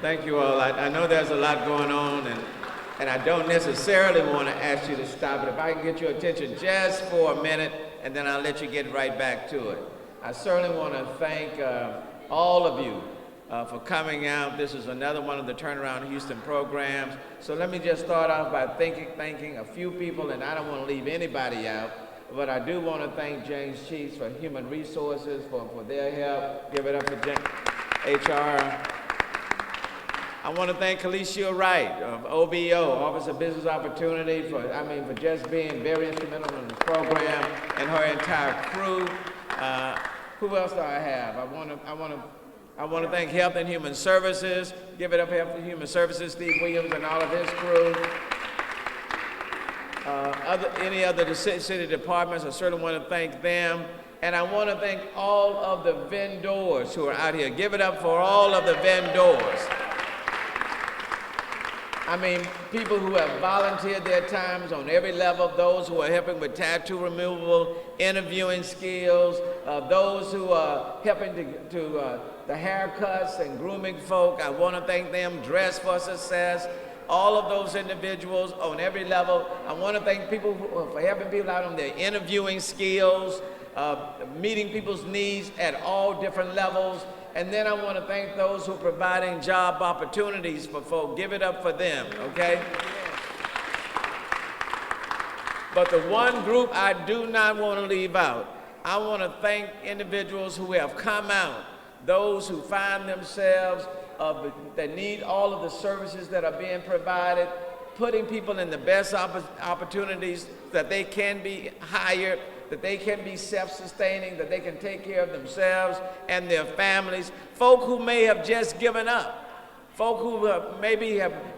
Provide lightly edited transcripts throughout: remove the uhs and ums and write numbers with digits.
Thank you all. I know there's a lot going on, and I don't necessarily want to ask you to stop it. If I can get your attention just for a minute, and then I'll let you get right back to it. I certainly want to thank all of you for coming out. This is another one of the Turnaround Houston programs. So let me just start off by thanking a few people, and I don't want to leave anybody out, but I do want to thank James Chiefs for Human Resources for their help. Give it up for HR. I want to thank Kalicia Wright of OBO, Office of Business Opportunity, for just being very instrumental in the program, and her entire crew. Who else do I have? I want to thank Health and Human Services. Give it up, Health and Human Services, Steve Williams and all of his crew. Any other city departments, I certainly want to thank them. And I want to thank all of the vendors who are out here. Give it up for all of the vendors. I mean, people who have volunteered their times on every level, those who are helping with tattoo removal, interviewing skills, those who are helping to the haircuts and grooming folk. I want to thank them. Dress for Success. All of those individuals on every level. I want to thank people for helping people out on their interviewing skills, meeting people's needs at all different levels. And then I want to thank those who are providing job opportunities for folk. Give it up for them, okay? But the one group I do not want to leave out, I want to thank individuals who have come out, those who find themselves that need all of the services that are being provided, putting people in the best opportunities that they can be hired, that they can be self-sustaining, that they can take care of themselves and their families. Folk who may have just given up, folk who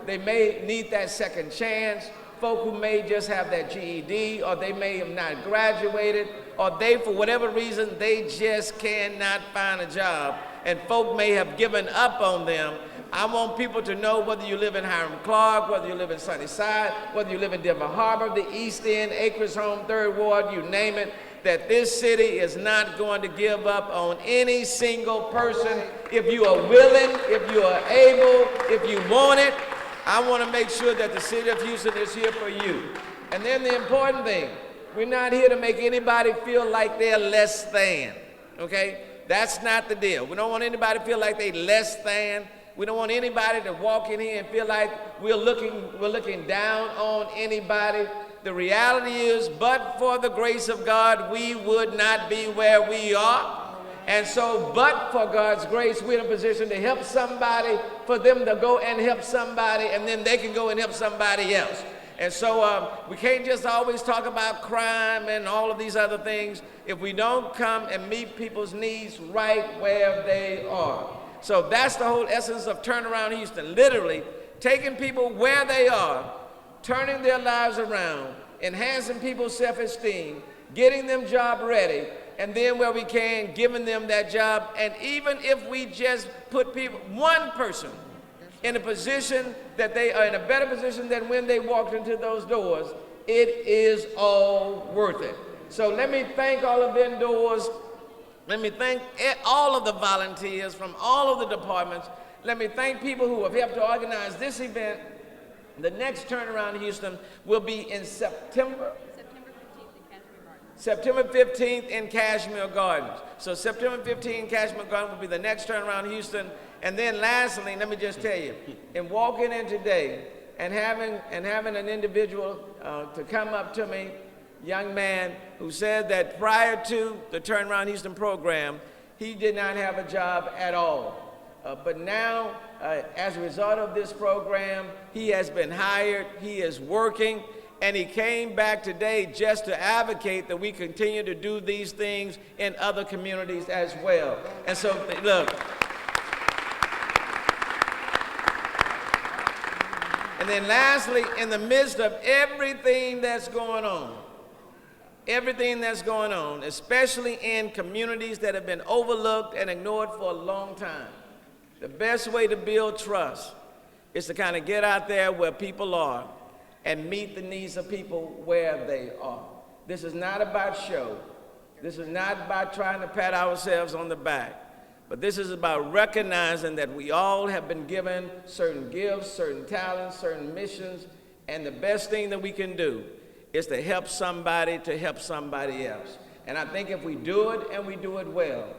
they may need that second chance, folk who may just have that GED, or they may have not graduated, or they, for whatever reason, they just cannot find a job, and folk may have given up on them. I want people to know, whether you live in Hiram, Clarke, whether you live in Sunnyside, whether you live in Denver Harbor, the East End, Acres Home, 3rd Ward, you name it, that this city is not going to give up on any single person. If you are willing, if you are able, if you want it, I want to make sure that the city of Houston is here for you. And then the important thing, we're not here to make anybody feel like they're less than, okay? That's not the deal. We don't want anybody to feel like they're less than. We don't want anybody to walk in here and feel like we're looking down on anybody. The reality is, but for the grace of God, we would not be where we are. And so, but for God's grace, we're in a position to help somebody, for them to go and help somebody, and then they can go and help somebody else. And so we can't just always talk about crime and all of these other things if we don't come and meet people's needs right where they are. So that's the whole essence of Turnaround Houston, literally taking people where they are, turning their lives around, enhancing people's self-esteem, getting them job ready, and then where we can, giving them that job. And even if we just put one person in a position that they are in a better position than when they walked into those doors, it is all worth it. So let me thank all of the vendors. Let me thank all of the volunteers from all of the departments. Let me thank people who have helped to organize this event. The next Turnaround Houston will be in September 15th in Cashmere Gardens. So September 15th in Cashmere Gardens will be the next Turnaround Houston. And then lastly, let me just tell you, in walking in today and having an individual to come up to me, young man who said that prior to the Turnaround Houston program, he did not have a job at all. But now, as a result of this program, he has been hired, he is working, and he came back today just to advocate that we continue to do these things in other communities as well. And so, look. And then lastly, in the midst of everything that's going on, especially in communities that have been overlooked and ignored for a long time, the best way to build trust is to kind of get out there where people are and meet the needs of people where they are. This is not about show. This is not about trying to pat ourselves on the back. But this is about recognizing that we all have been given certain gifts, certain talents, certain missions, and the best thing that we can do is to help somebody else. And I think if we do it and we do it well,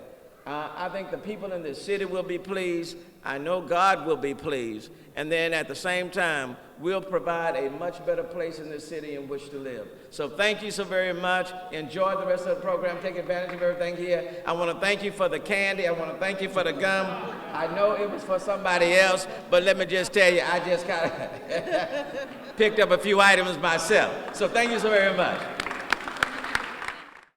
I think the people in this city will be pleased. I know God will be pleased. And then at the same time, we'll provide a much better place in this city in which to live. So thank you so very much. Enjoy the rest of the program. Take advantage of everything here. I want to thank you for the candy. I want to thank you for the gum. I know it was for somebody else, but let me just tell you, I just kind of picked up a few items myself. So thank you so very much.